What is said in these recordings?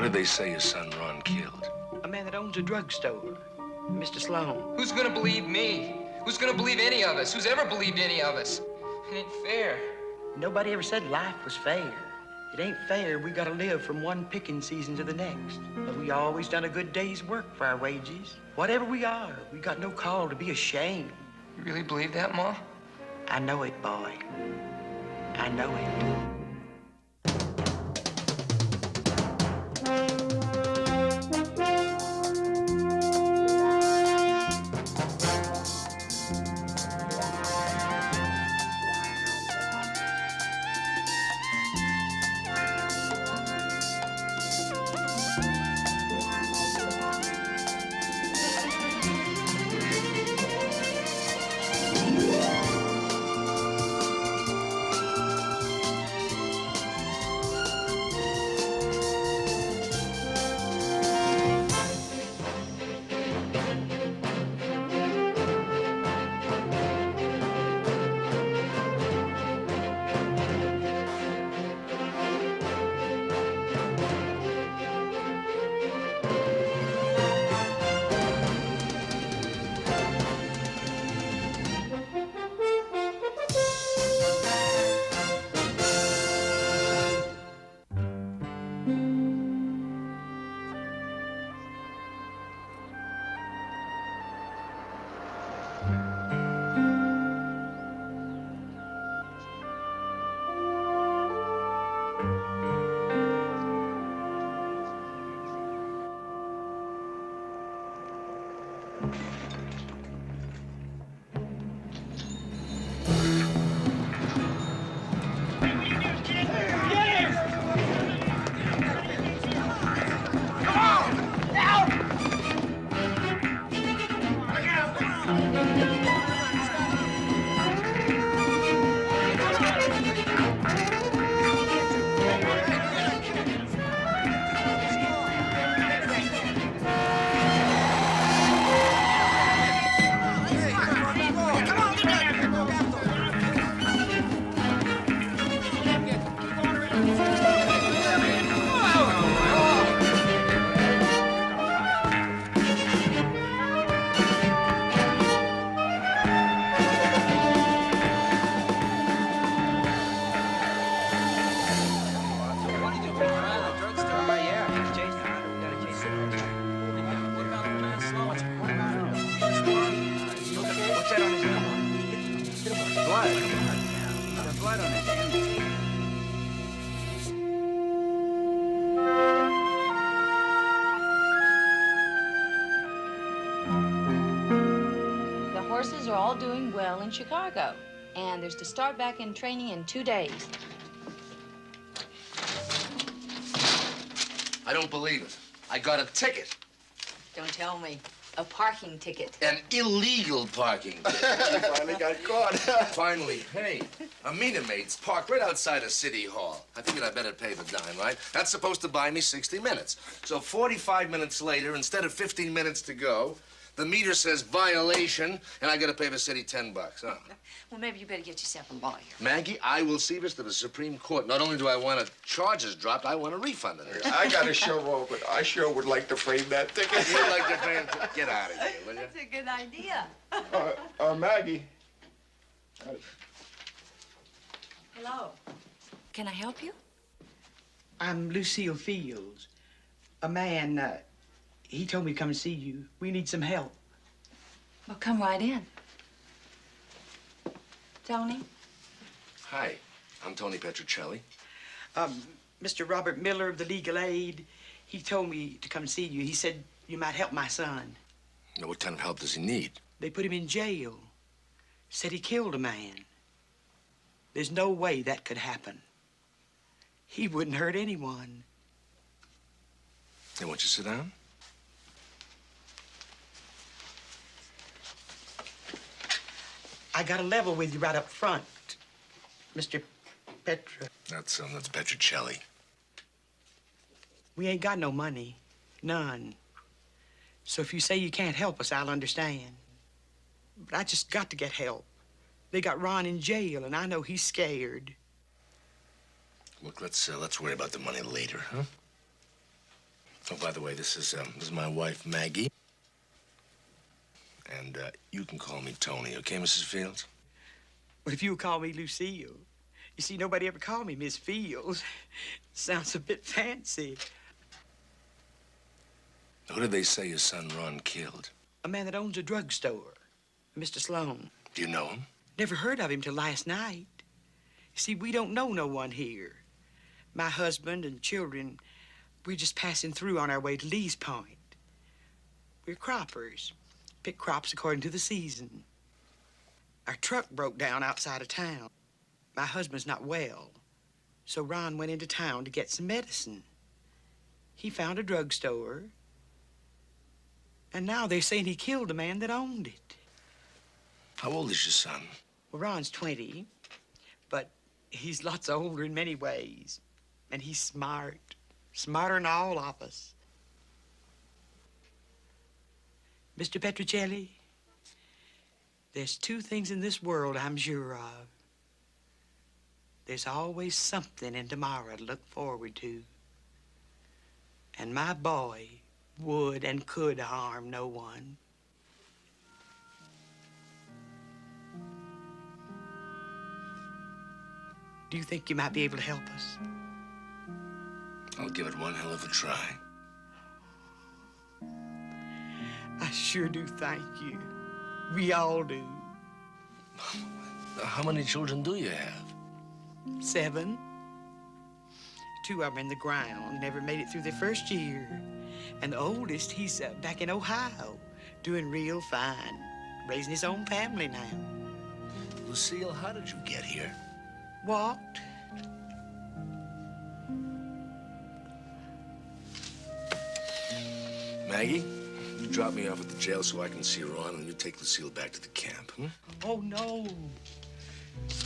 did they say your son Ron killed? A man that owns a drugstore, Mr. Sloan. Who's gonna believe me? Who's gonna believe any of us? Who's ever believed any of us? It ain't fair. Nobody ever said life was fair. It ain't fair. We gotta live from one picking season to the next. But we always done a good day's work for our wages. Whatever we are, we got no call to be ashamed. You really believe that, Ma? I know it, boy. I know it. Horses are all doing well in Chicago, and there's to start back in training in 2 days. I don't believe it. I got a ticket. Don't tell me. A parking ticket. An illegal parking ticket. You finally got caught. Finally. Hey, Amina mate's parked right outside of City Hall. I figured I better pay the dime, right? That's supposed to buy me 60 minutes. So 45 minutes later, instead of 15 minutes to go, the meter says violation, and I gotta pay the city $10, huh? Well, maybe you better get yourself a lawyer. Maggie, I will see this to the Supreme Court. Not only do I want charges dropped, I want a refund of this. I gotta show off, but I sure would like to frame that ticket. You'd like to frame it? Get out of here, will you? That's a good idea. Maggie. Hello. Can I help you? I'm Lucille Fields. A man, he told me to come and see you. We need some help. Well, come right in. Tony? Hi, I'm Tony Petrocelli. Mr. Robert Miller of the Legal Aid, he told me to come and see you. He said you might help my son. Now, what kind of help does he need? They put him in jail. Said he killed a man. There's no way that could happen. He wouldn't hurt anyone. Hey, won't you sit down? I got a level with you right up front, Mr. Petra. That's Petrocelli. We ain't got no money. None. So if you say you can't help us, I'll understand. But I just got to get help. They got Ron in jail, and I know he's scared. Look, let's worry about the money later, huh? Oh, by the way, this is my wife, Maggie. And you can call me Tony, okay, Mrs. Fields? Well, if you'll call me Lucille. You see, nobody ever called me Miss Fields. Sounds a bit fancy. Who did they say your son Ron killed? A man that owns a drugstore, Mr. Sloan. Do you know him? Never heard of him till last night. You see, we don't know no one here. My husband and children, we're just passing through on our way to Lee's Point. We're croppers. Pick crops according to the season. Our truck broke down outside of town. My husband's not well, so Ron went into town to get some medicine. He found a drugstore, and now they're saying he killed the man that owned it. How old is your son? Well, Ron's 20, but he's lots older in many ways, and he's smart, smarter than all of us. Mr. Petrocelli, there's two things in this world I'm sure of. There's always something in tomorrow to look forward to. And my boy would and could harm no one. Do you think you might be able to help us? I'll give it one hell of a try. I sure do thank you. We all do. How many children do you have? 7. 2 of them in the ground, never made it through their first year. And the oldest, he's back in Ohio, doing real fine, raising his own family now. Lucille, how did you get here? Walked. Maggie, you drop me off at the jail so I can see Ron, and you take Lucille back to the camp, hmm? Oh, no.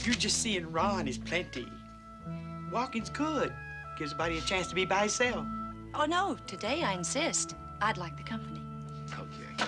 You're just seeing Ron is plenty. Walking's good. Gives a body a chance to be by himself. Oh, no, today I insist. I'd like the company. Okay.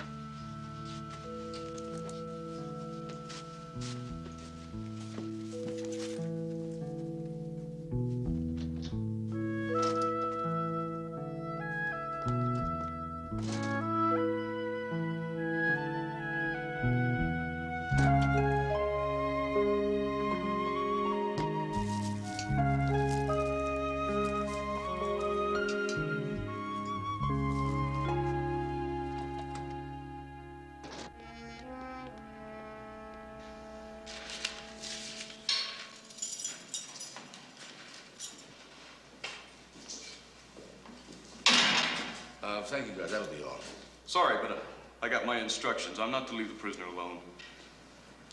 Thank you, guys. That'll be all. Sorry, but I got my instructions. I'm not to leave the prisoner alone.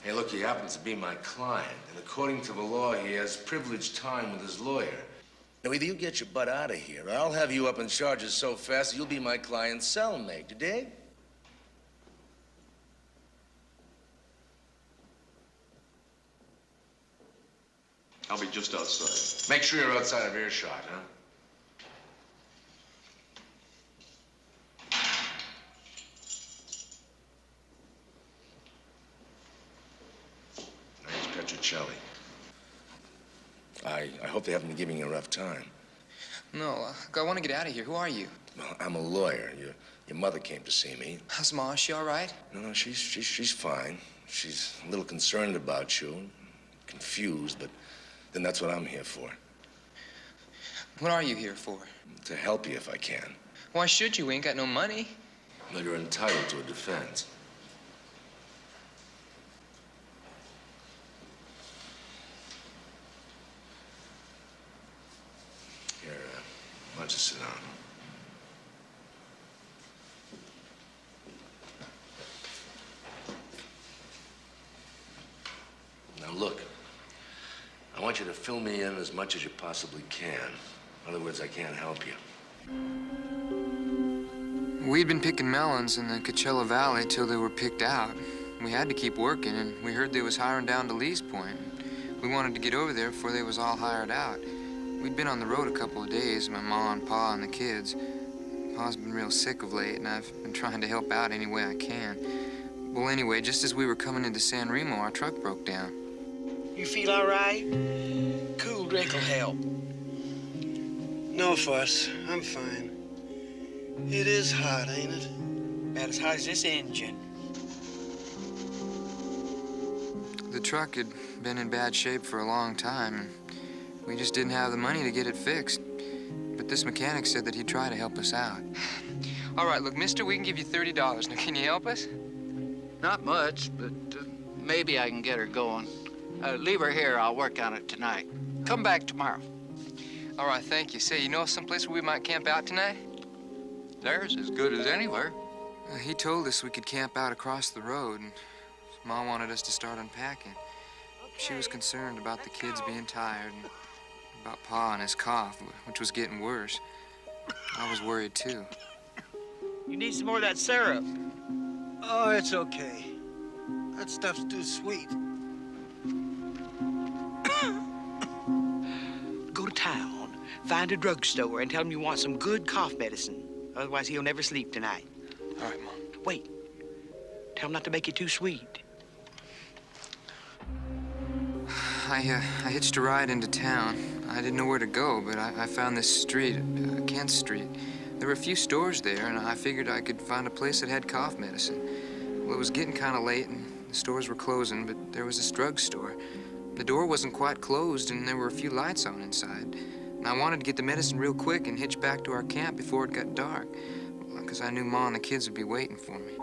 Hey, look, he happens to be my client, and according to the law, he has privileged time with his lawyer. Now, either you get your butt out of here, or I'll have you up on charges so fast you'll be my client's cellmate. You dig? I'll be just outside. Make sure you're outside of earshot, huh? Petrocelli. I hope they haven't been giving you a rough time. No, I want to get out of here. Who are you? Well, I'm a lawyer. Your mother came to see me. How's Ma? Is she all right? No, she's fine. She's a little concerned about you, confused, but then that's what I'm here for. What are you here for? To help you if I can. Why should you? We ain't got no money. Well, you're entitled to a defense. Here, why don't you sit down? Now, look. I want you to fill me in as much as you possibly can. In other words, I can't help you. We'd been picking melons in the Coachella Valley till they were picked out. We had to keep working, and we heard they was hiring down to Lee's Point. We wanted to get over there before they was all hired out. We'd been on the road a couple of days, my ma and pa and the kids. Pa's been real sick of late, and I've been trying to help out any way I can. Well, anyway, just as we were coming into San Remo, our truck broke down. You feel all right? Cool drink will help. No fuss. I'm fine. It is hot, ain't it? About as hot as this engine. The truck had been in bad shape for a long time, and we just didn't have the money to get it fixed. But this mechanic said that he'd try to help us out. All right, look, mister, we can give you $30. Now, can you help us? Not much, but maybe I can get her going. Leave her here. I'll work on it tonight. Come back tomorrow. All right, thank you. Say, you know someplace where we might camp out tonight? There's as good as anywhere. He told us we could camp out across the road, and Mom wanted us to start unpacking. She was concerned about the kids being tired and about Pa and his cough, which was getting worse. I was worried, too. You need some more of that syrup. Oh, it's okay. That stuff's too sweet. Go to town, find a drugstore, and tell him you want some good cough medicine. Otherwise, he'll never sleep tonight. All right, Mom. Wait. Tell him not to make it too sweet. I hitched a ride into town. I didn't know where to go, but I found this street, Kent Street. There were a few stores there, and I figured I could find a place that had cough medicine. Well, it was getting kind of late, and the stores were closing, but there was this drugstore. The door wasn't quite closed, and there were a few lights on inside. And I wanted to get the medicine real quick and hitch back to our camp before it got dark, because I knew Ma and the kids would be waiting for me.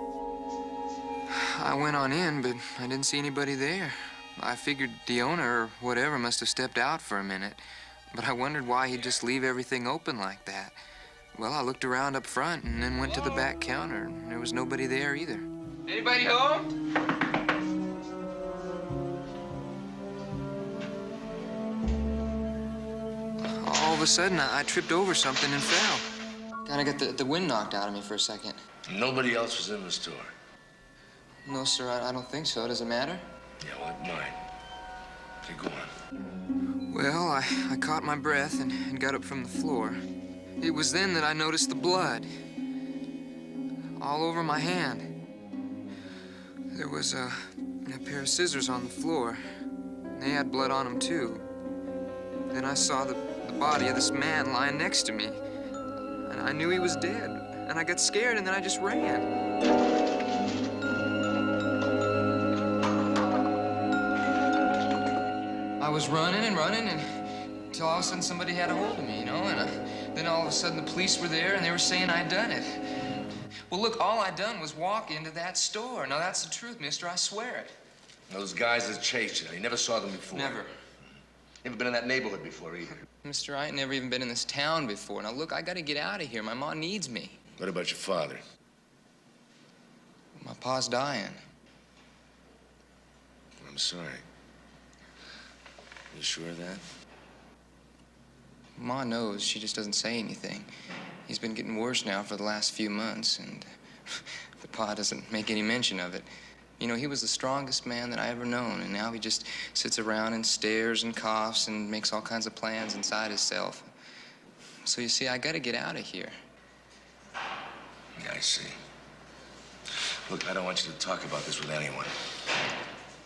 I went on in, but I didn't see anybody there. I figured the owner or whatever must have stepped out for a minute, but I wondered why he'd just leave everything open like that. Well, I looked around up front and then went to the back counter, and there was nobody there either. Anybody home? All of a sudden, I tripped over something and fell. Kind of got the wind knocked out of me for a second. Nobody else was in the store. No, sir, I don't think so. Does it matter? Yeah, well, it might. Okay, go on. Well, I caught my breath and got up from the floor. It was then that I noticed the blood all over my hand. There was a pair of scissors on the floor. They had blood on them, too. Then I saw the body of this man lying next to me. And I knew he was dead. And I got scared, and then I just ran. I was running until all of a sudden somebody had a hold of me, you know, and then all of a sudden the police were there and they were saying I'd done it. Well, look, all I'd done was walk into that store. Now, that's the truth, mister. I swear it. Those guys that chased you, you never saw them before. Never. Never been in that neighborhood before either. Mister, I ain't never even been in this town before. Now, look, I gotta get out of here. My ma needs me. What about your father? My pa's dying. I'm sorry. You sure of that? Ma knows. She just doesn't say anything. He's been getting worse now for the last few months, and the pa doesn't make any mention of it. You know, he was the strongest man that I ever known, and now he just sits around and stares and coughs and makes all kinds of plans inside himself. So you see, I gotta get out of here. Yeah, I see. Look, I don't want you to talk about this with anyone.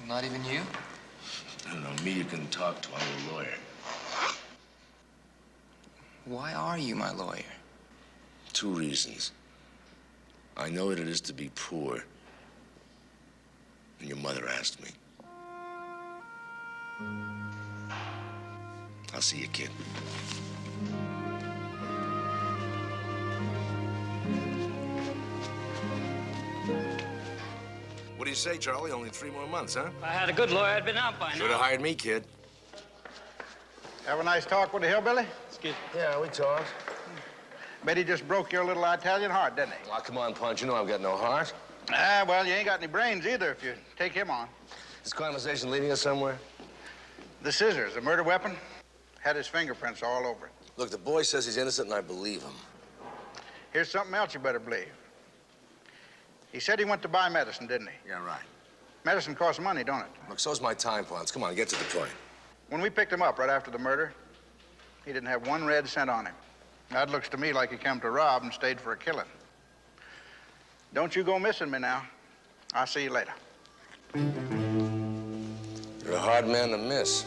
Not even you? I don't know, me you can talk to. I'm a lawyer. Why are you my lawyer? 2 reasons. I know what it is to be poor. And your mother asked me. I'll see you, kid. What do you say, Charlie? Only 3 more months, huh? If I had a good lawyer, I'd been out by now. Should have hired me, kid. Have a nice talk with the hillbilly? Excuse me. Yeah, we talked. Bet he just broke your little Italian heart, didn't he? Oh, come on, Punch. You know I've got no heart. Ah, well, you ain't got any brains either if you take him on. This conversation leading us somewhere? The scissors, the murder weapon, had his fingerprints all over it. Look, the boy says he's innocent, and I believe him. Here's something else you better believe. He said he went to buy medicine, didn't he? Yeah, right. Medicine costs money, don't it? Look, so's my time, Ponce. Come on, get to the point. When we picked him up right after the murder, he didn't have 1 red cent on him. That looks to me like he come to rob and stayed for a killing. Don't you go missing me now. I'll see you later. You're a hard man to miss.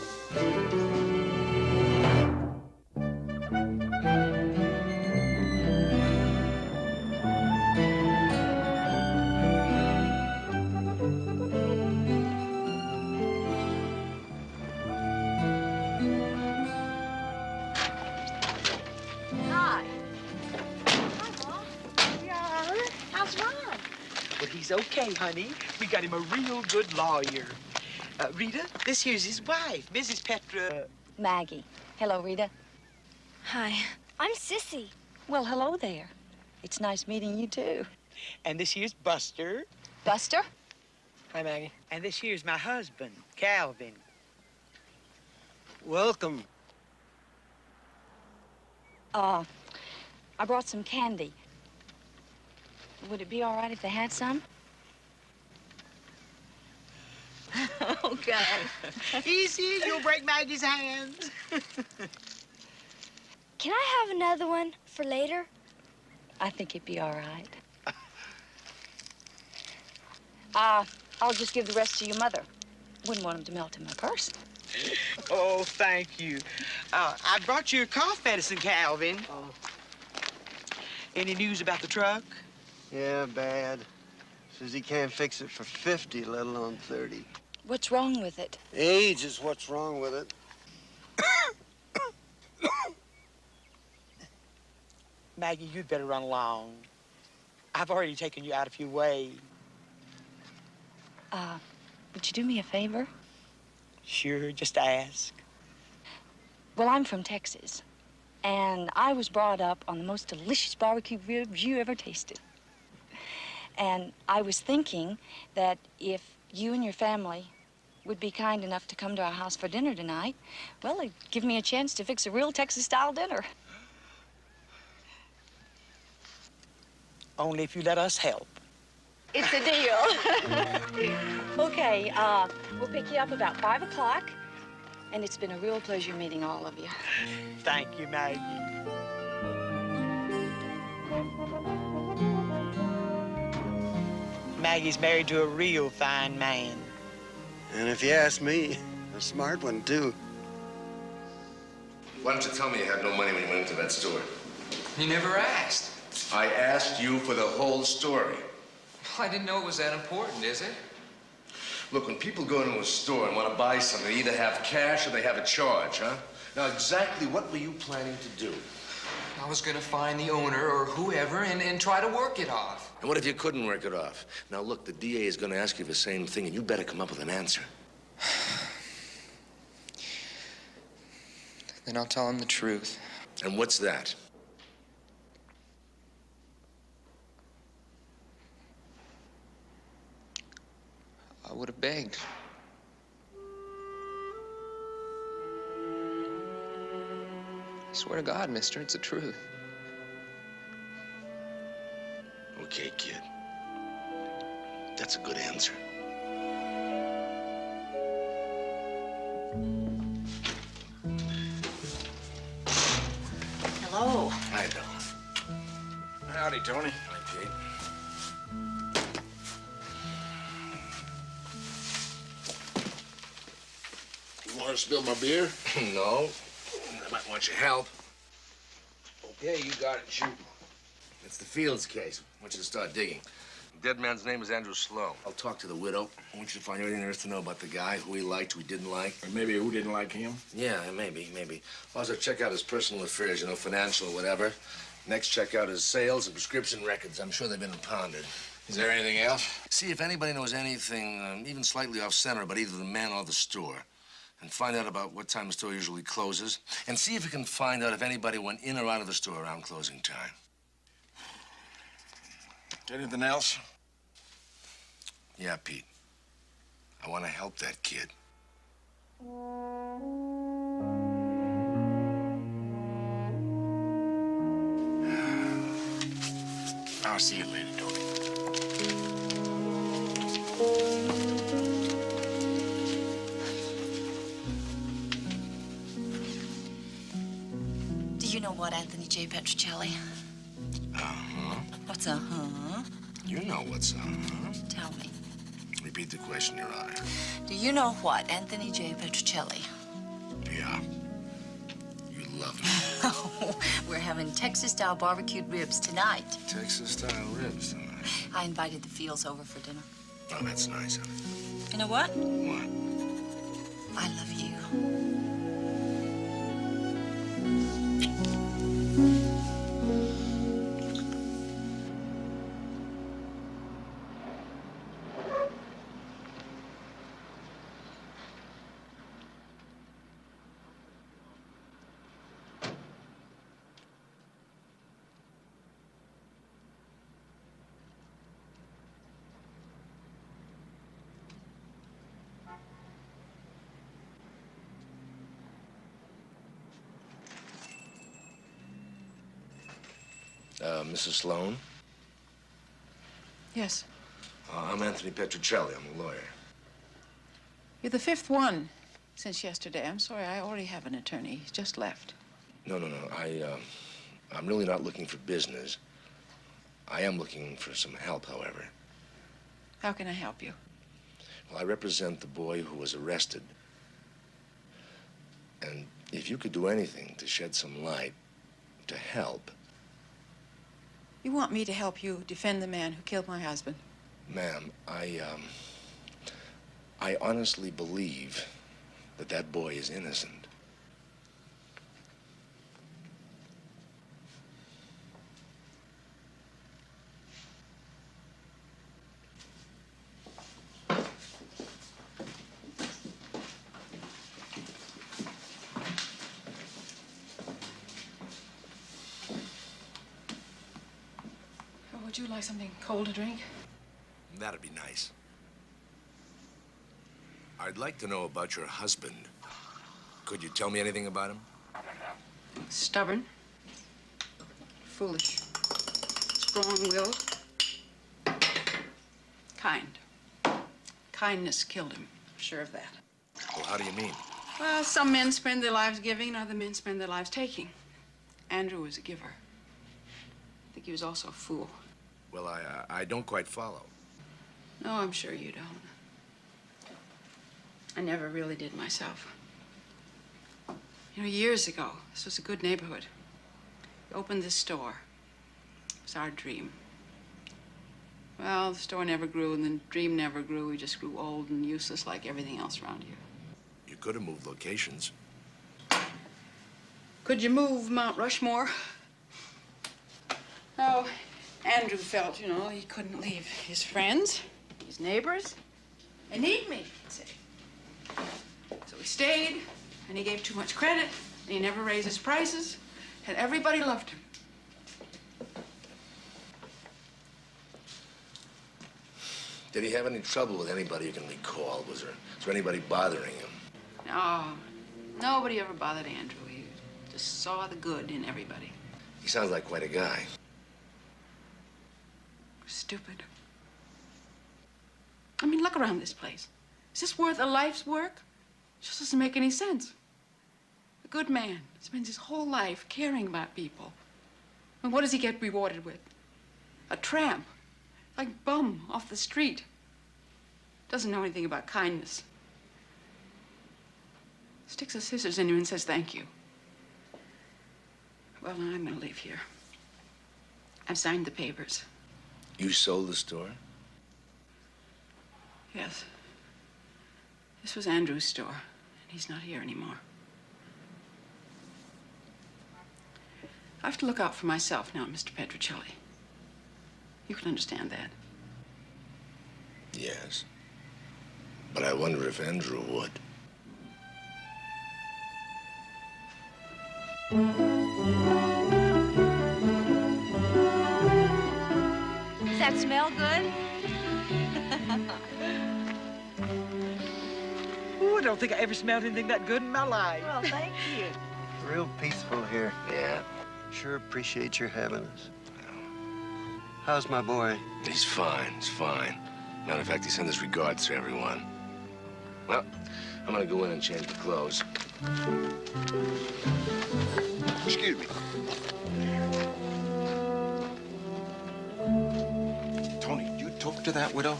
okay, honey. We got him a real good lawyer. Rita, this here's his wife, Mrs. Petra. Maggie. Hello, Rita. Hi, I'm Sissy. Well, hello there. It's nice meeting you, too. And this here's Buster. Buster? Hi, Maggie. And this here's my husband, Calvin. Welcome. I brought some candy. Would it be all right if they had some? Okay. Easy, you'll break Maggie's hands. Can I have another one for later? I think it'd be all right. I'll just give the rest to your mother. Wouldn't want them to melt in my purse. Oh, thank you. I brought you a cough medicine, Calvin. Any news about the truck? Yeah, bad. Says he can't fix it for 50, let alone 30. What's wrong with it? Age is what's wrong with it. Maggie, you'd better run along. I've already taken you out a few ways. Would you do me a favor? Sure, just ask. Well, I'm from Texas, and I was brought up on the most delicious barbecue ribs you ever tasted. And I was thinking that if you and your family would be kind enough to come to our house for dinner tonight, well, it'd give me a chance to fix a real Texas-style dinner. Only if you let us help. It's a deal. Okay, we'll pick you up about 5 o'clock, and it's been a real pleasure meeting all of you. Thank you, Maggie. Maggie's married to a real fine man. And if you ask me, a smart one, too. Why don't you tell me you had no money when you went into that store? You never asked. I asked you for the whole story. Well, I didn't know it was that important, is it? Look, when people go into a store and want to buy something, they either have cash or they have a charge, huh? Now, exactly what were you planning to do? I was gonna find the owner or whoever and try to work it off. And what if you couldn't work it off? Now, look, the DA is going to ask you the same thing, and you better come up with an answer. Then I'll tell him the truth. And what's that? I would have begged. I swear to God, mister, it's the truth. Okay, kid. That's a good answer. Hello. Hi, Bill. Howdy, Tony. Hi, Pete. You want to spill my beer? No. I might want your help. Okay, you got it. Shoot. It's the Fields case. I want you to start digging. The dead man's name is Andrew Sloan. I'll talk to the widow. I want you to find everything there is to know about the guy, who he liked, who he didn't like. Or maybe who didn't like him? Yeah, maybe. Also, check out his personal affairs, you know, financial or whatever. Next, check out his sales and prescription records. I'm sure they've been impounded. Is there anything else? See if anybody knows anything, even slightly off-center, about either the man or the store. And find out about what time the store usually closes. And see if you can find out if anybody went in or out of the store around closing time. Anything else? Yeah, Pete. I want to help that kid. I'll see you later, Tony. Do you know what, Anthony J. Petrocelli? Uh-huh. What's uh-huh? You know what's Tell me. Repeat the question, Your Honor. Do you know what, Anthony J. Petrocelli? Yeah. You love me. Oh, we're having Texas-style barbecued ribs tonight. Texas-style ribs tonight. I invited the Fields over for dinner. Oh, that's nice of you. You know what? What? I love you. Mrs. Sloan? Yes. I'm Anthony Petrocelli. I'm a lawyer. You're the fifth one since yesterday. I'm sorry, I already have an attorney. He's just left. No. I'm really not looking for business. I am looking for some help, however. How can I help you? Well, I represent the boy who was arrested. And if you could do anything to shed some light, to help. You want me to help you defend the man who killed my husband? Ma'am, I honestly believe that that boy is innocent. Would you like something cold to drink? That'd be nice. I'd like to know about your husband. Could you tell me anything about him? Stubborn, foolish, strong-willed, kind. Kindness killed him, sure of that. Well, how do you mean? Well, some men spend their lives giving, other men spend their lives taking. Andrew was a giver. I think he was also a fool. Well, I don't quite follow. No, I'm sure you don't. I never really did myself. You know, years ago, this was a good neighborhood. We opened this store. It was our dream. Well, the store never grew, and the dream never grew. We just grew old and useless like everything else around here. You could have moved locations. Could you move Mount Rushmore? No, Andrew felt, you know, he couldn't leave his friends, his neighbors. They need me, he'd say. So he stayed, and he gave too much credit, and he never raised his prices, and everybody loved him. Did he have any trouble with anybody you can recall? Was there anybody bothering him? No, nobody ever bothered Andrew. He just saw the good in everybody. He sounds like quite a guy. Stupid. I mean, look around this place. Is this worth a life's work? It just doesn't make any sense. A good man spends his whole life caring about people. And what does he get rewarded with? A tramp, like bum off the street. Doesn't know anything about kindness. Sticks his scissors in him and says thank you. Well, now I'm gonna leave here. I've signed the papers. You sold the store? Yes. This was Andrew's store, and he's not here anymore. I have to look out for myself now, Mr. Petrocelli. You can understand that. Yes. But I wonder if Andrew would. Does that smell good? Ooh, I don't think I ever smelled anything that good in my life. Well, thank you. Real peaceful here. Yeah. Sure appreciate your having us. How's my boy? He's fine. He's fine. Matter of fact, he sent his regards to everyone. Well, I'm gonna go in and change the clothes. Excuse me. Tony, did you talk to that widow?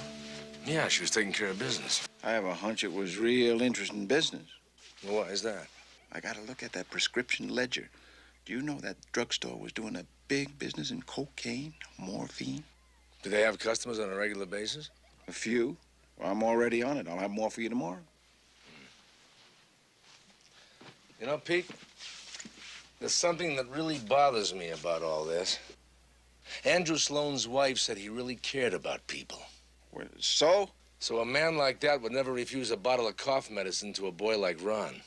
Yeah, she was taking care of business. I have a hunch it was real interesting business. Well, why is that? I gotta look at that prescription ledger. Do you know that drugstore was doing a big business in cocaine, morphine? Do they have customers on a regular basis? A few. Well, I'm already on it. I'll have more for you tomorrow. You know, Pete, there's something that really bothers me about all this. Andrew Sloan's wife said he really cared about people. Well, so? So a man like that would never refuse a bottle of cough medicine to a boy like Ron.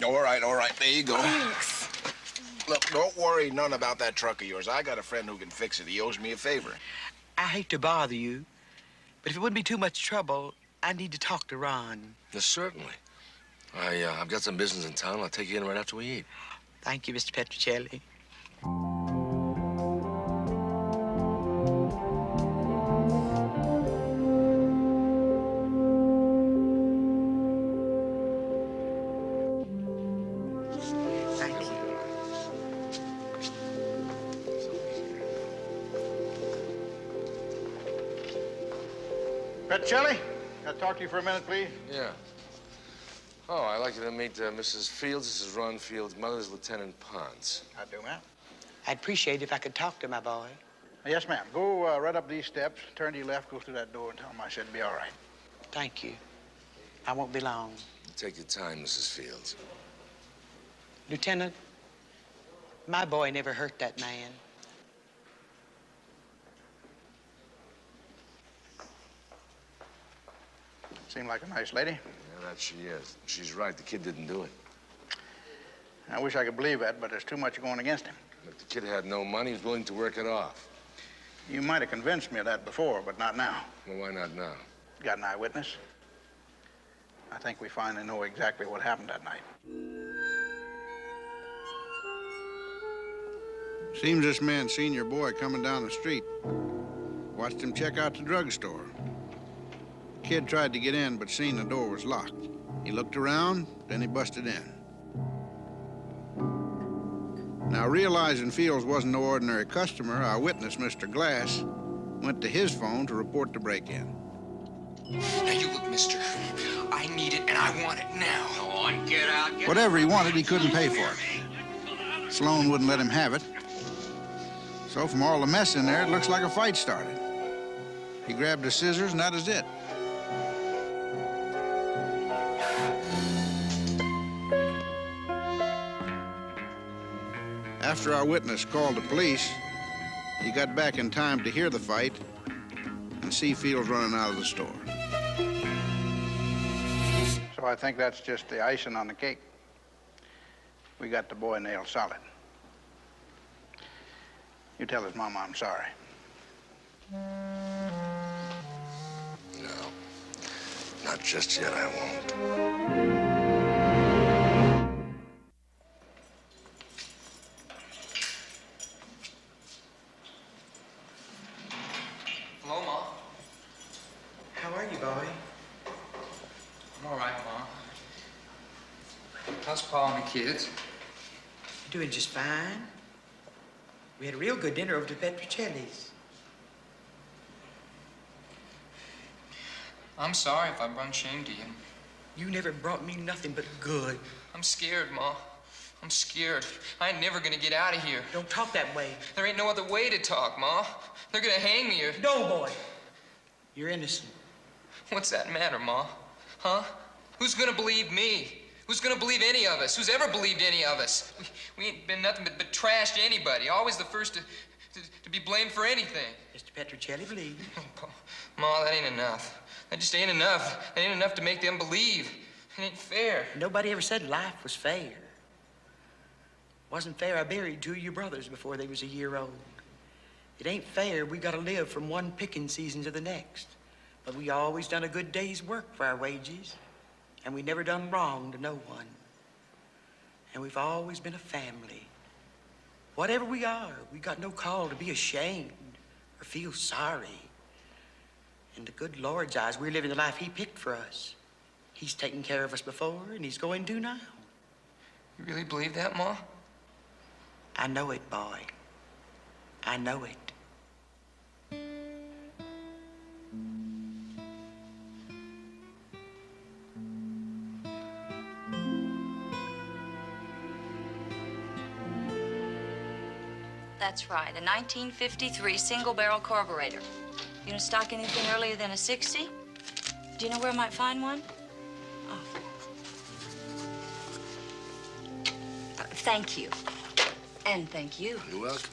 All right. There you go. Thanks. Look, don't worry none about that truck of yours. I got a friend who can fix it. He owes me a favor. I hate to bother you, but if it wouldn't be too much trouble, I need to talk to Ron. Yes, certainly. I've got some business in town. I'll take you in right after we eat. Thank you, Mr. Petrocelli. Thank you. Petrocelli, can I talk to you for a minute, please? Yeah. Oh, I'd like you to meet Mrs. Fields. This is Ron Fields' mother, is Lieutenant Pons. I do, ma'am. I'd appreciate it if I could talk to my boy. Yes, ma'am. Go right up these steps, turn to your left, go through that door, and tell him I said be all right. Thank you. I won't be long. Take your time, Mrs. Fields. Lieutenant, my boy never hurt that man. Seemed like a nice lady. Yeah, that she is. She's right. The kid didn't do it. I wish I could believe that, but there's too much going against him. If the kid had no money, he was willing to work it off. You might have convinced me of that before, but not now. Well, why not now? Got an eyewitness? I think we finally know exactly what happened that night. Seems this man seen your boy coming down the street. Watched him check out the drugstore. Kid tried to get in, but seen the door was locked. He looked around, then he busted in. Now, realizing Fields wasn't no ordinary customer, our witness, Mr. Glass, went to his phone to report the break-in. Now you look, mister. I need it and I want it now. Go on, get out. Whatever he wanted, he couldn't pay for it. Sloan wouldn't let him have it. So from all the mess in there, it looks like a fight started. He grabbed the scissors, and that is it. After our witness called the police, he got back in time to hear the fight and see Fields running out of the store. So I think that's just the icing on the cake. We got the boy nailed solid. You tell his mama I'm sorry. No. Not just yet, I won't. Hello, Ma. How are you, boy? I'm all right, Ma. How's Pa and the kids? You're doing just fine. We had a real good dinner over to Petrocelli's. I'm sorry if I brought shame to you. You never brought me nothing but good. I'm scared, Ma. I'm scared. I ain't never gonna get out of here. Don't talk that way. There ain't no other way to talk, Ma. They're gonna hang me or... No, boy. You're innocent. What's that matter, Ma? Huh? Who's gonna believe me? Who's gonna believe any of us? Who's ever believed any of us? We ain't been nothing but trash to anybody. Always the first to be blamed for anything. Mr. Petrocelli believed. Ma, that ain't enough. That just ain't enough. That ain't enough to make them believe. It ain't fair. Nobody ever said life was fair. Wasn't fair I buried two of your brothers before they was a year old. It ain't fair we gotta live from one picking season to the next. But we always done a good day's work for our wages. And we never done wrong to no one. And we've always been a family. Whatever we are, we got no call to be ashamed or feel sorry. In the good Lord's eyes, we're living the life he picked for us. He's taken care of us before, and he's going to now. You really believe that, Ma? I know it, boy. I know it. That's right, a 1953 single-barrel carburetor. You don't stock anything earlier than a 60? Do you know where I might find one? Oh. Thank you. And thank you. You're welcome.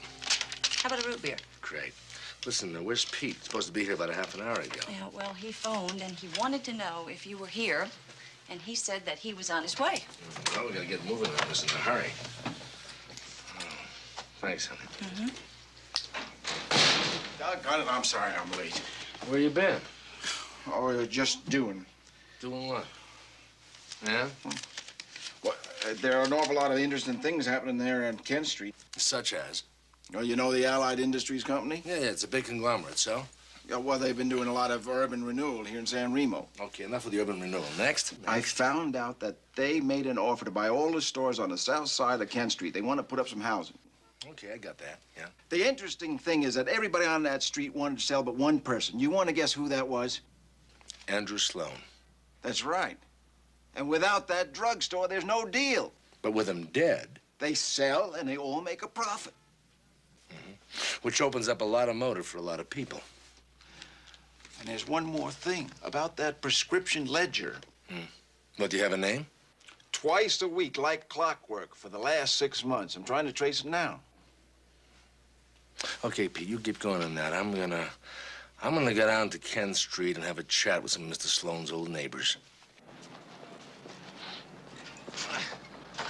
How about a root beer? Great. Listen, where's Pete? He's supposed to be here about a half an hour ago. Yeah, well, he phoned and he wanted to know if you were here, and he said that he was on his way. Well, we gotta get moving on this in a hurry. Oh, thanks, honey. Mm-hmm. Doggone it, I'm sorry I'm late. Where you been? Oh, just doing. Doing what? Yeah? Well, there are an awful lot of interesting things happening there on Kent Street. Such as? Oh, you know the Allied Industries Company? Yeah, it's a big conglomerate, so? Yeah, well, they've been doing a lot of urban renewal here in San Remo. Okay, enough of the urban renewal. Next? I found out that they made an offer to buy all the stores on the south side of Kent Street. They want to put up some housing. Okay, I got that, yeah. The interesting thing is that everybody on that street wanted to sell but one person. You want to guess who that was? Andrew Sloan. That's right. And without that drugstore, there's no deal. But with him dead. They sell and they all make a profit. Which opens up a lot of motive for a lot of people. And there's one more thing about that prescription ledger. What, do you have a name? Twice a week, like clockwork, for the last 6 months. I'm trying to trace it now. Okay, Pete, you keep going on that. I'm gonna go down to Kent Street and have a chat with some of Mr. Sloan's old neighbors.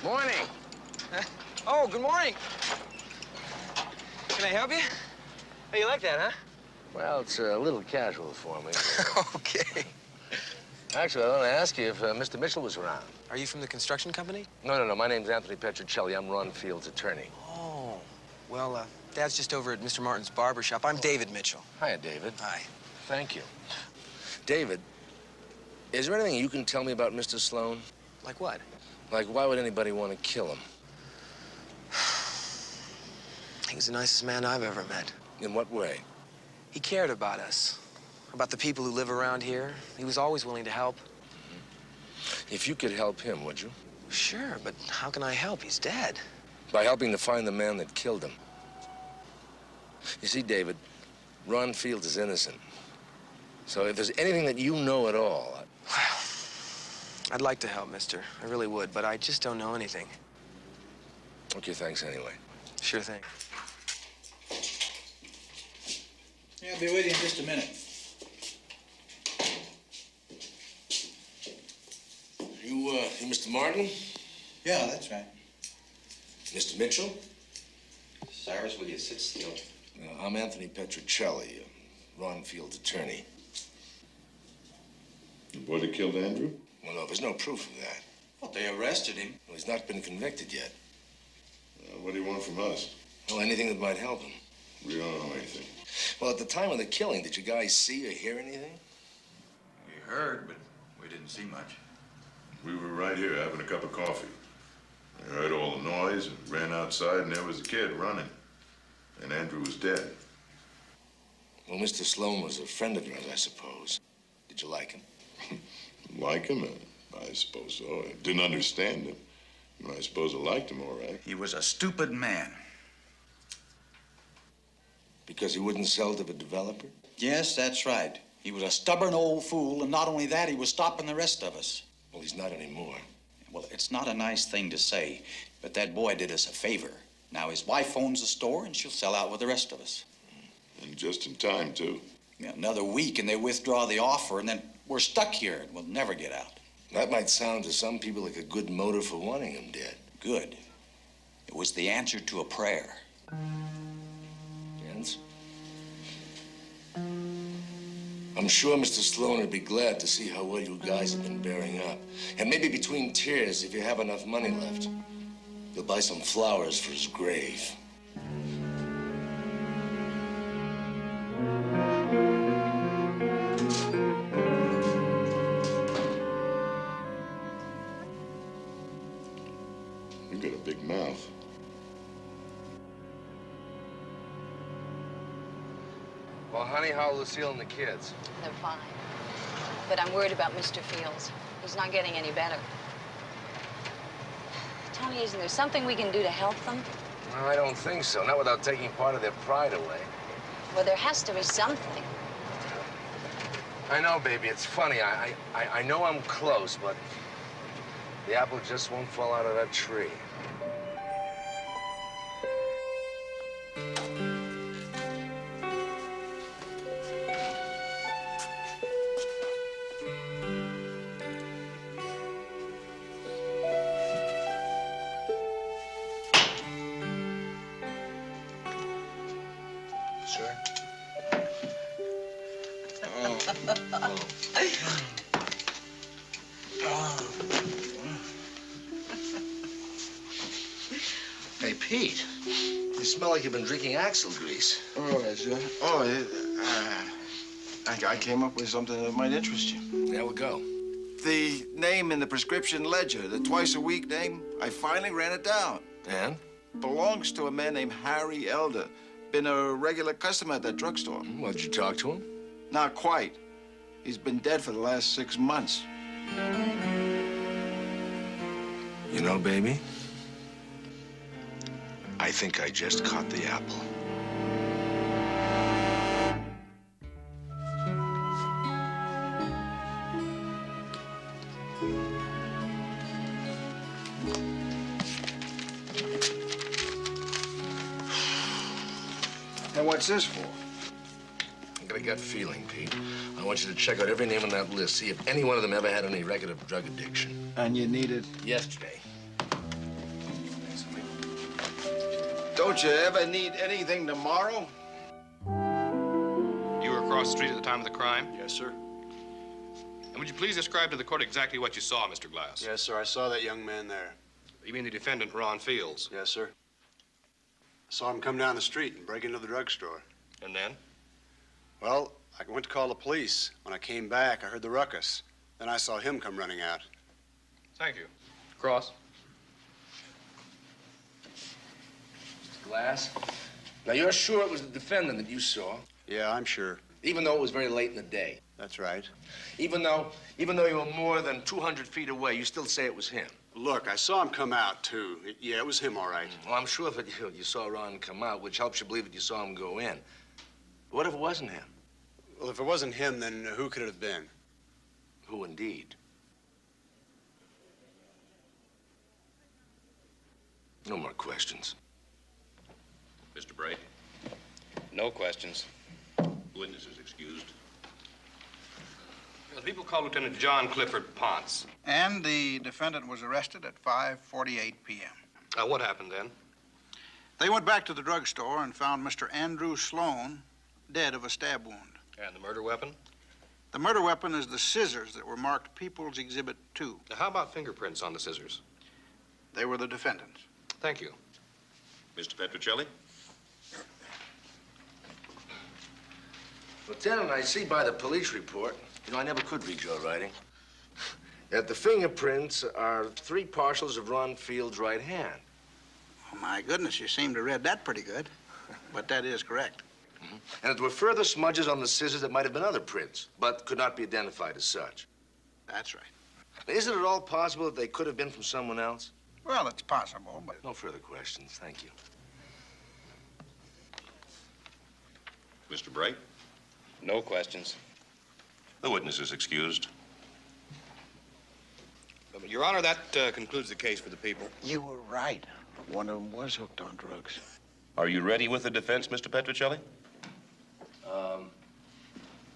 Morning. Oh, good morning. Can I help you? Oh, you like that, huh? Well, it's a little casual for me. Okay. Actually, I want to ask you if Mr. Mitchell was around. Are you from the construction company? No. My name's Anthony Petrocelli. I'm Ron Field's attorney. Oh, well, Dad's just over at Mr. Martin's barber shop. I'm David Mitchell. Hiya, David. Hi. Thank you. David, is there anything you can tell me about Mr. Sloan? Like what? Like, why would anybody want to kill him? He was the nicest man I've ever met. In what way? He cared about us, about the people who live around here. He was always willing to help. If you could help him, would you? Sure, but how can I help? He's dead. By helping to find the man that killed him. You see, David, Ron Fields is innocent. So if there's anything that you know at all... I'd like to help, mister. I really would, but I just don't know anything. Okay, thanks anyway. Sure thing. Yeah, I'll be with you in just a minute. You Mr. Martin? Yeah, that's right. Mr. Mitchell? Cyrus, will you sit still? I'm Anthony Petrocelli, Ron Field's attorney. The boy that killed Andrew? Well, no, there's no proof of that. Well, they arrested him. Well, he's not been convicted yet. What do you want from us? Well, anything that might help him. We don't know anything. Well, at the time of the killing, did you guys see or hear anything? We heard, but we didn't see much. We were right here having a cup of coffee. I heard all the noise and ran outside, and there was a kid running. And Andrew was dead. Well, Mr. Sloan was a friend of yours, I suppose. Did you like him? Like him? I suppose so. I didn't understand him. I suppose I liked him all right. He was a stupid man. Because he wouldn't sell to the developer? Yes, that's right. He was a stubborn old fool, and not only that, he was stopping the rest of us. Well, he's not anymore. Well, it's not a nice thing to say, but that boy did us a favor. Now his wife owns the store, and she'll sell out with the rest of us. And just in time, too. Yeah, another week, and they withdraw the offer, and then we're stuck here, and we'll never get out. That might sound to some people like a good motive for wanting him dead. Good. It was the answer to a prayer. Jens? I'm sure Mr. Sloan would be glad to see how well you guys have been bearing up. And maybe between tears, if you have enough money left, you'll buy some flowers for his grave. You got a big mouth. Well, honey, how are Lucille and the kids? They're fine. But I'm worried about Mr. Fields. He's not getting any better. Tony, isn't there something we can do to help them? Well, I don't think so. Not without taking part of their pride away. Well, there has to be something. I know, baby. It's funny. I know I'm close, but the apple just won't fall out of that tree. Sure. Oh. Pete, you smell like you've been drinking axle grease. Oh, that's it. I came up with something that might interest you. There we go. The name in the prescription ledger, the twice-a-week name, I finally ran it down. And? Belongs to a man named Harry Elder. Been a regular customer at that drugstore. Well, did you talk to him? Not quite. He's been dead for the last 6 months. You know, baby, I think I just caught the apple. And what's this for? I got a gut feeling, Pete. I want you to check out every name on that list, see if any one of them ever had any record of drug addiction. And you need it? Yesterday. Don't you ever need anything tomorrow? You were across the street at the time of the crime? Yes, sir. And would you please describe to the court exactly what you saw, Mr. Glass? Yes, sir. I saw that young man there. You mean the defendant, Ron Fields? Yes, sir. I saw him come down the street and break into the drugstore. And then? Well, I went to call the police. When I came back, I heard the ruckus. Then I saw him come running out. Thank you. Cross. Mr. Glass, now you're sure it was the defendant that you saw? Yeah, I'm sure. Even though it was very late in the day? That's right. Even though you were more than 200 feet away, you still say it was him? Look, I saw him come out, too. Yeah, it was him, all right. Well, I'm sure that you saw Ron come out, which helps you believe that you saw him go in. What if it wasn't him? Well, if it wasn't him, then who could it have been? Who indeed? No more questions. Mr. Bright? No questions. Witness is excused. The people call Lieutenant John Clifford Ponce. And the defendant was arrested at 5:48 p.m. What happened then? They went back to the drugstore and found Mr. Andrew Sloan dead of a stab wound. And the murder weapon? The murder weapon is the scissors that were marked People's Exhibit 2. Now, how about fingerprints on the scissors? They were the defendant's. Thank you. Mr. Petrocelli? Lieutenant, I see by the police report, I never could read your writing, that the fingerprints are 3 partials of Ron Field's right hand. Oh, my goodness, you seem to read that pretty good. But that is correct. Mm-hmm. And there were further smudges on the scissors that might have been other prints, but could not be identified as such. That's right. Isn't it at all possible that they could have been from someone else? Well, it's possible, but... No further questions. Thank you. Mr. Bright? No questions. The witness is excused. Your Honor, that concludes the case for the people. You were right. One of them was hooked on drugs. Are you ready with the defense, Mr. Petrocelli?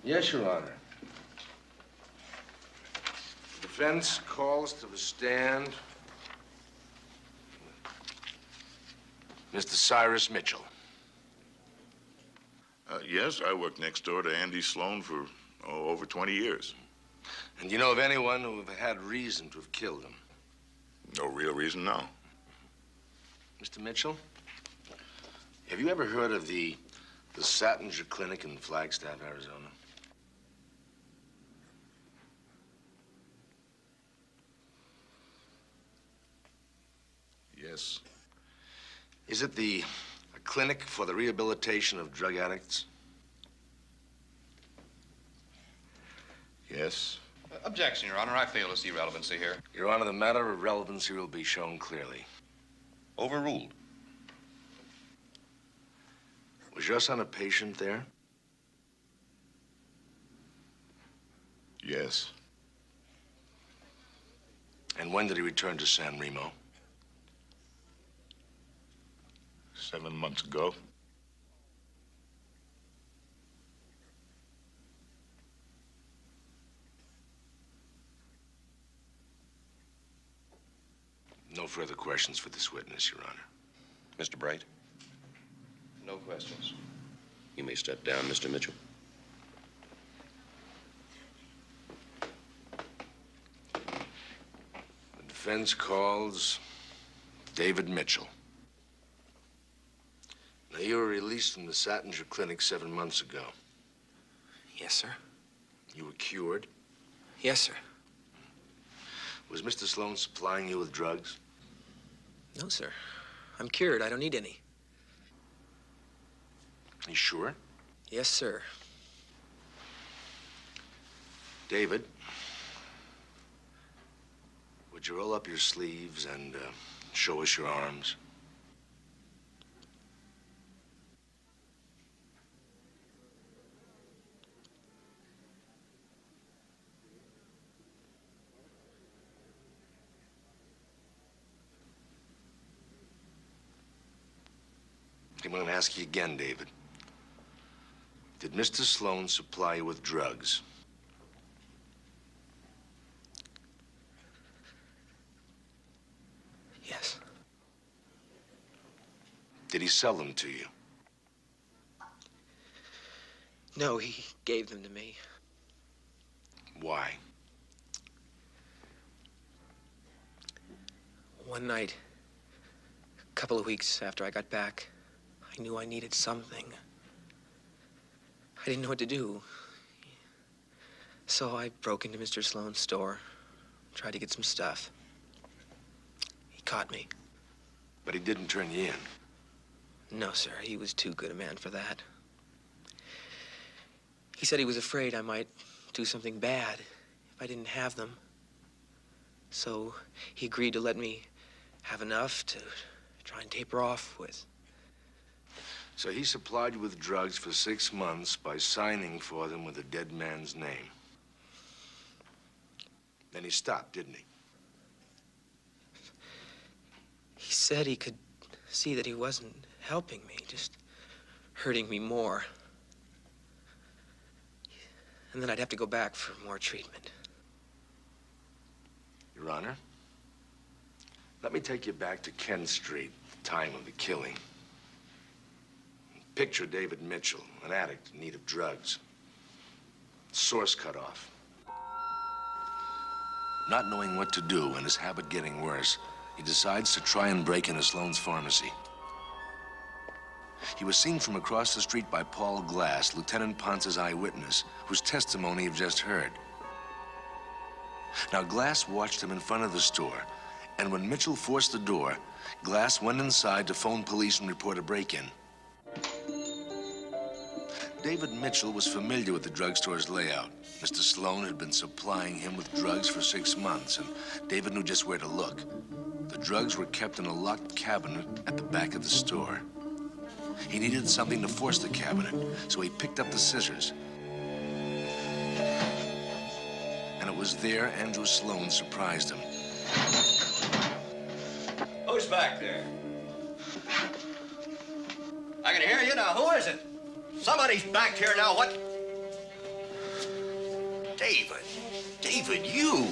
Yes, Your Honor. The defense calls to the stand Mr. Cyrus Mitchell. Yes, I worked next door to Andy Sloan for over 20 years. And you know of anyone who had reason to have killed him? No real reason, no. Mr. Mitchell, have you ever heard of the Sattinger Clinic in Flagstaff, Arizona? Yes. Is it a clinic for the rehabilitation of drug addicts? Yes. Objection, Your Honor. I fail to see relevancy here. Your Honor, the matter of relevancy will be shown clearly. Overruled. Was your son a patient there? Yes. And when did he return to San Remo? 7 months ago. No further questions for this witness, Your Honor. Mr. Bright? No questions. You may step down, Mr. Mitchell. The defense calls David Mitchell. Now, you were released from the Sattinger Clinic 7 months ago. Yes, sir. You were cured. Yes, sir. Was Mr. Sloan supplying you with drugs? No, sir. I'm cured. I don't need any. You sure? Yes, sir. David, would you roll up your sleeves and show us your arms? I'm going to ask you again, David. Did Mr. Sloan supply you with drugs? Yes. Did he sell them to you? No, he gave them to me. Why? One night, a couple of weeks after I got back, I knew I needed something. I didn't know what to do. So I broke into Mr. Sloan's store, tried to get some stuff. He caught me. But he didn't turn you in. No, sir. He was too good a man for that. He said he was afraid I might do something bad if I didn't have them. So he agreed to let me have enough to try and taper off with. So he supplied you with drugs for 6 months by signing for them with a dead man's name. Then he stopped, didn't he? He said he could see that he wasn't helping me, just hurting me more. And then I'd have to go back for more treatment. Your Honor, let me take you back to Kent Street, the time of the killing. Picture David Mitchell, an addict in need of drugs. Source cut off. Not knowing what to do and his habit getting worse, he decides to try and break into Sloan's pharmacy. He was seen from across the street by Paul Glass, Lieutenant Ponce's eyewitness, whose testimony you've just heard. Now, Glass watched him in front of the store, and when Mitchell forced the door, Glass went inside to phone police and report a break-in. David Mitchell was familiar with the drugstore's layout. Mr. Sloan had been supplying him with drugs for 6 months, and David knew just where to look. The drugs were kept in a locked cabinet at the back of the store. He needed something to force the cabinet, so he picked up the scissors. And it was there Andrew Sloan surprised him. Who's back there? I can hear you now. Who is it? Somebody's back here now. What? David. David, you!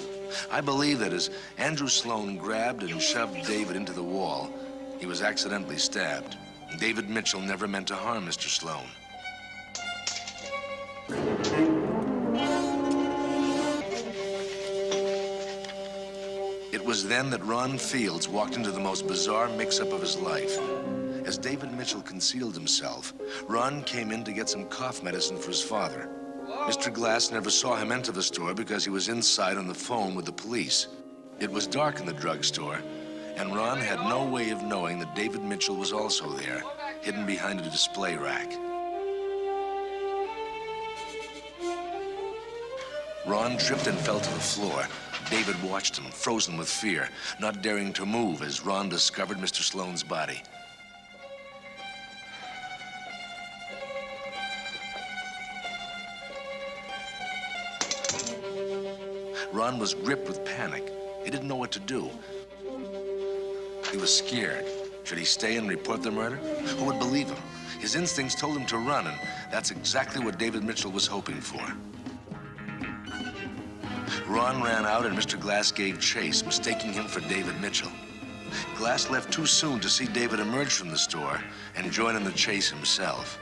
I believe that as Andrew Sloan grabbed and shoved David into the wall, he was accidentally stabbed. David Mitchell never meant to harm Mr. Sloan. It was then that Ron Fields walked into the most bizarre mix-up of his life. As David Mitchell concealed himself, Ron came in to get some cough medicine for his father. Mr. Glass never saw him enter the store because he was inside on the phone with the police. It was dark in the drugstore, and Ron had no way of knowing that David Mitchell was also there, hidden behind a display rack. Ron tripped and fell to the floor. David watched him, frozen with fear, not daring to move as Ron discovered Mr. Sloan's body. Ron was gripped with panic. He didn't know what to do. He was scared. Should he stay and report the murder? Who would believe him? His instincts told him to run, and that's exactly what David Mitchell was hoping for. Ron ran out, and Mr. Glass gave chase, mistaking him for David Mitchell. Glass left too soon to see David emerge from the store and join in the chase himself.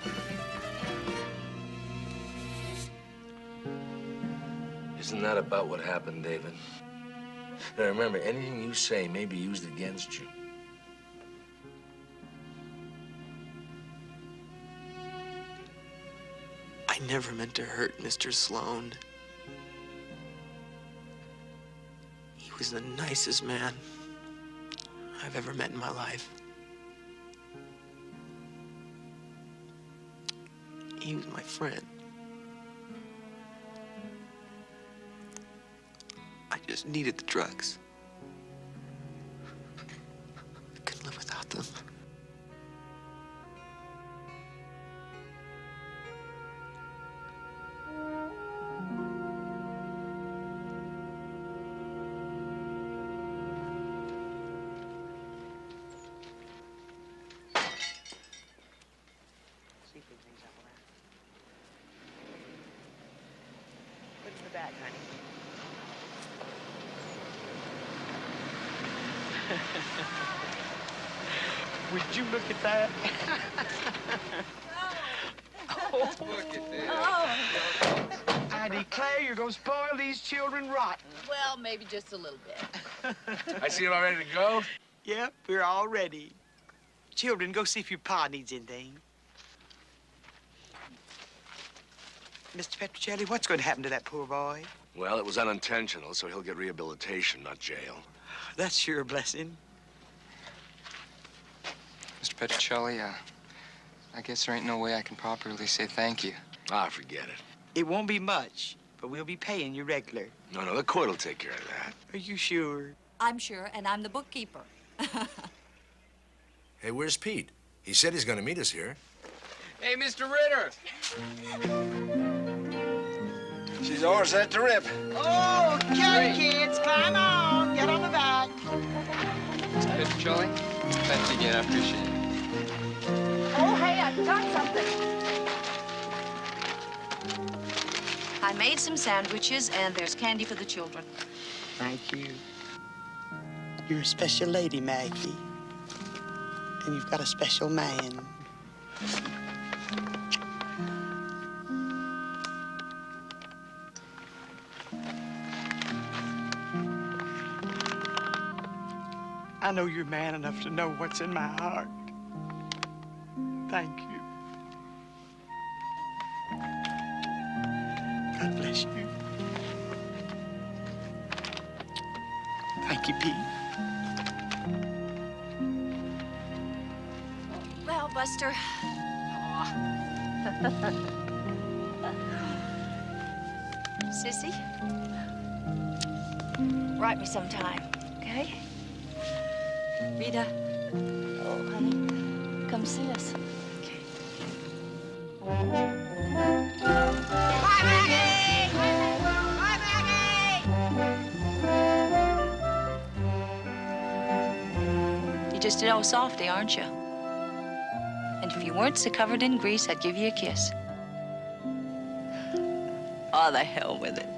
Isn't that about what happened, David? Now remember, anything you say may be used against you. I never meant to hurt Mr. Sloan. He was the nicest man I've ever met in my life. He was my friend. I just needed the drugs. I couldn't live without them. Put it in the bag, honey. Would you look at that? Oh, Look at this. I declare you're gonna spoil these children rotten. Well, maybe just a little bit. I see you're all ready to go. Yep, we're all ready. Children, go see if your pa needs anything. Mr. Petrocelli, what's going to happen to that poor boy? Well, it was unintentional, so he'll get rehabilitation, not jail. That's sure a blessing. Mr. Petrocelli, I guess there ain't no way I can properly say thank you. Ah, forget it. It won't be much, but we'll be paying you regular. No, the court will take care of that. Are you sure? I'm sure, and I'm the bookkeeper. Hey, where's Pete? He said he's going to meet us here. Hey, Mr. Ritter. She's all set to rip. Oh, okay, kids, climb on. Get on the back. Mr. Petrocelli, thanks again. I appreciate it. Oh, hey, I forgot something. I made some sandwiches, and there's candy for the children. Thank you. You're a special lady, Maggie. And you've got a special man. I know you're man enough to know what's in my heart. Thank you. God bless you. Thank you, Pete. Well, Buster. Sissy, write me sometime, okay? Rita. Oh, honey, come see us. Okay. Bye, Maggie! Bye, Maggie! You're just an old softy, aren't you? And if you weren't so covered in grease, I'd give you a kiss. Oh, the hell with it.